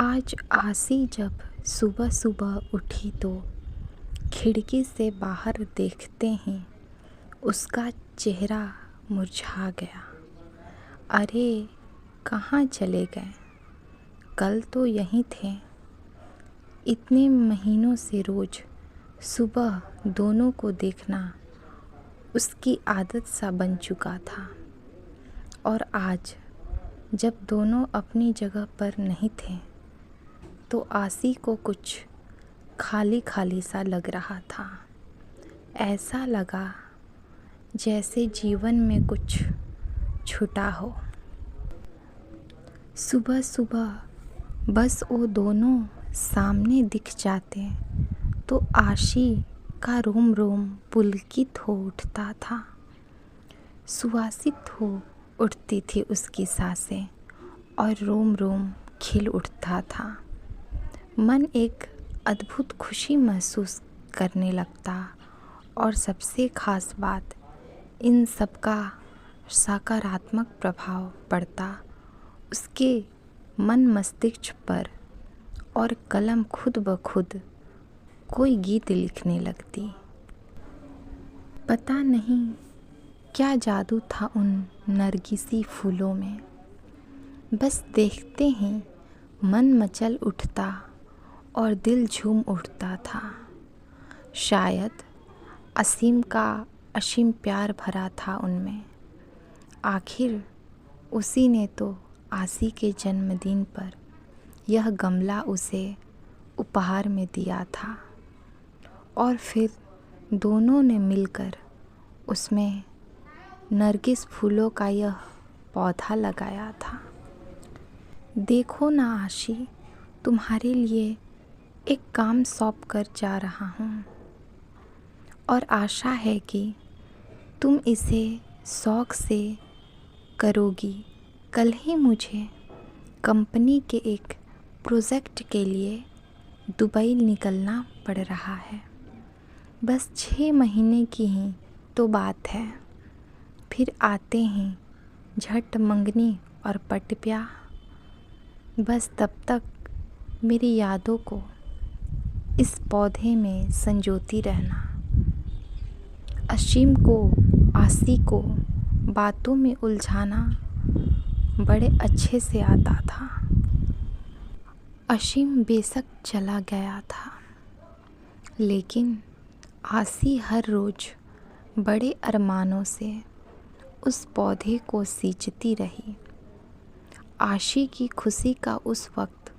आज आसी जब सुबह सुबह उठी तो खिड़की से बाहर देखते ही उसका चेहरा मुरझा गया। अरे कहाँ चले गए? कल तो यहीं थे। इतने महीनों से रोज सुबह दोनों को देखना उसकी आदत सा बन चुका था, और आज जब दोनों अपनी जगह पर नहीं थे तो आसी को कुछ खाली खाली सा लग रहा था। ऐसा लगा जैसे जीवन में कुछ छूटा हो। सुबह सुबह बस वो दोनों सामने दिख जाते तो आशी का रोम रोम पुलकित हो उठता था। सुवासित हो उठती थी उसकी सांसें और रोम रोम खिल उठता था। मन एक अद्भुत खुशी महसूस करने लगता, और सबसे ख़ास बात, इन सब का सकारात्मक प्रभाव पड़ता उसके मन मस्तिष्क पर, और कलम खुद ब खुद कोई गीत लिखने लगती। पता नहीं क्या जादू था उन नरगिसी फूलों में। बस देखते ही मन मचल उठता और दिल झूम उठता था। शायद असीम का असीम प्यार भरा था उनमें। आखिर उसी ने तो आसी के जन्मदिन पर यह गमला उसे उपहार में दिया था, और फिर दोनों ने मिलकर उसमें नरगिस फूलों का यह पौधा लगाया था। देखो ना आशी, तुम्हारे लिए एक काम सौंप कर जा रहा हूँ, और आशा है कि तुम इसे शौक़ से करोगी। कल ही मुझे कंपनी के एक प्रोजेक्ट के लिए दुबई निकलना पड़ रहा है। बस 6 महीने की ही तो बात है। फिर आते ही झट मंगनी और पट ब्याह। बस तब तक मेरी यादों को इस पौधे में संजोती रहना। असीम को आसी को बातों में उलझाना बड़े अच्छे से आता था। असीम बेशक चला गया था, लेकिन आसी हर रोज बड़े अरमानों से उस पौधे को सींचती रही। आशी की खुशी का उस वक्त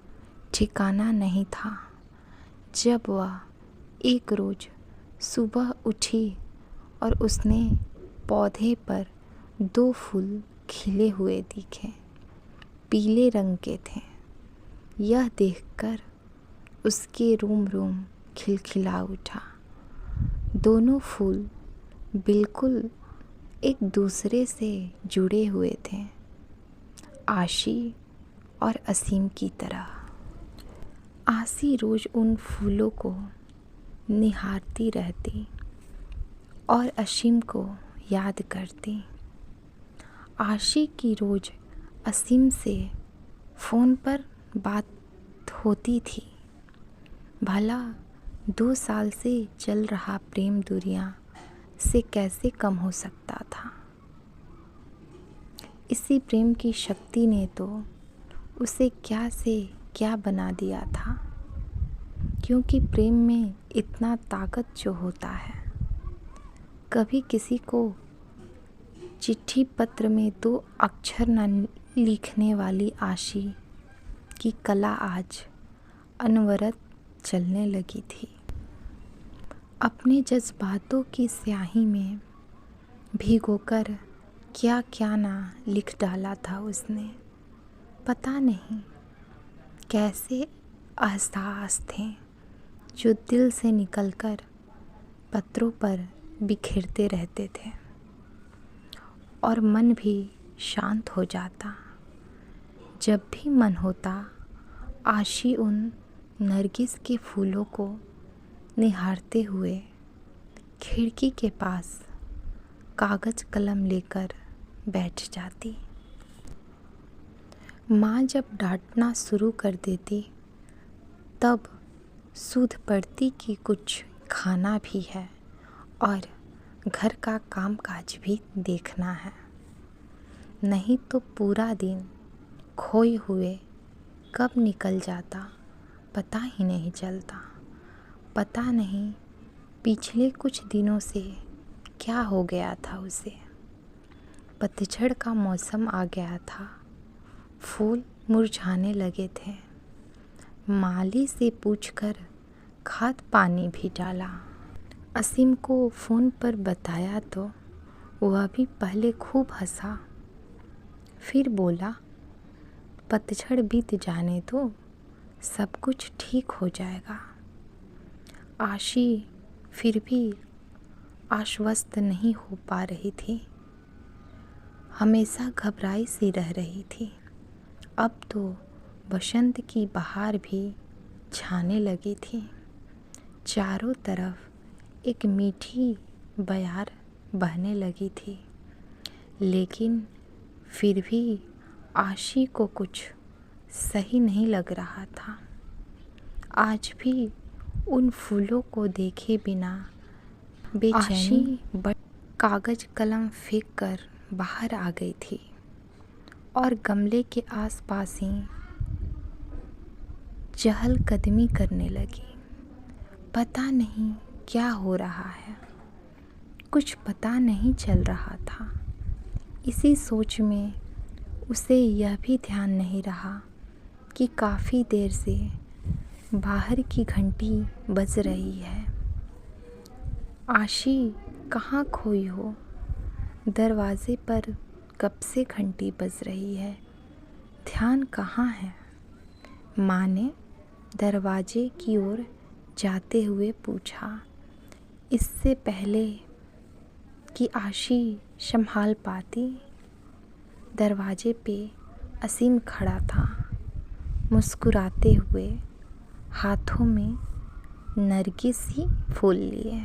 ठिकाना नहीं था जब वह एक रोज सुबह उठी और उसने पौधे पर 2 फूल खिले हुए दिखे। पीले रंग के थे। यह देखकर उसके रोम रोम खिलखिला उठा। दोनों फूल बिल्कुल एक दूसरे से जुड़े हुए थे, आशी और असीम की तरह। आसी रोज उन फूलों को निहारती रहती और असीम को याद करती। आशी की रोज असीम से फ़ोन पर बात होती थी। भला 2 साल से चल रहा प्रेम दुनिया से कैसे कम हो सकता था। इसी प्रेम की शक्ति ने तो उसे क्या से क्या बना दिया था, क्योंकि प्रेम में इतना ताकत जो होता है। कभी किसी को चिट्ठी पत्र में 2 अक्षर न लिखने वाली आशी की कला आज अनवरत चलने लगी थी। अपने जज्बातों की स्याही में भिगोकर क्या क्या ना लिख डाला था उसने। पता नहीं कैसे एहसास थे जो दिल से निकलकर पत्रों पर बिखरते रहते थे, और मन भी शांत हो जाता। जब भी मन होता, आशी उन नरगिस के फूलों को निहारते हुए खिड़की के पास कागज़ कलम लेकर बैठ जाती। माँ जब डांटना शुरू कर देती तब सूद पड़ती कि कुछ खाना भी है और घर का काम काज भी देखना है, नहीं तो पूरा दिन खोए हुए कब निकल जाता पता ही नहीं चलता। पता नहीं पिछले कुछ दिनों से क्या हो गया था उसे। पतझड़ का मौसम आ गया था, फूल मुरझाने लगे थे। माली से पूछकर खाद पानी भी डाला। असीम को फ़ोन पर बताया तो वह भी पहले खूब हंसा, फिर बोला पतझड़ बीत जाने दो, सब कुछ ठीक हो जाएगा। आशी फिर भी आश्वस्त नहीं हो पा रही थी, हमेशा घबराई सी रह रही थी। अब तो बसंत की बहार भी छाने लगी थी। चारों तरफ एक मीठी बयार बहने लगी थी, लेकिन फिर भी आशी को कुछ सही नहीं लग रहा था। आज भी उन फूलों को देखे बिना बेचैनी कागज कलम फेंक कर बाहर आ गई थी और गमले के आसपास ही चहलकदमी करने लगी। पता नहीं क्या हो रहा है, कुछ पता नहीं चल रहा था। इसी सोच में उसे यह भी ध्यान नहीं रहा कि काफ़ी देर से बाहर की घंटी बज रही है। आशी कहाँ खोई हो? दरवाज़े पर कब से घंटी बज रही है, ध्यान कहाँ है? माँ ने दरवाजे की ओर जाते हुए पूछा, इससे पहले कि आशी संभाल पाती। दरवाजे पे असीम खड़ा था, मुस्कुराते हुए, हाथों में नरगिस ही फूल लिए।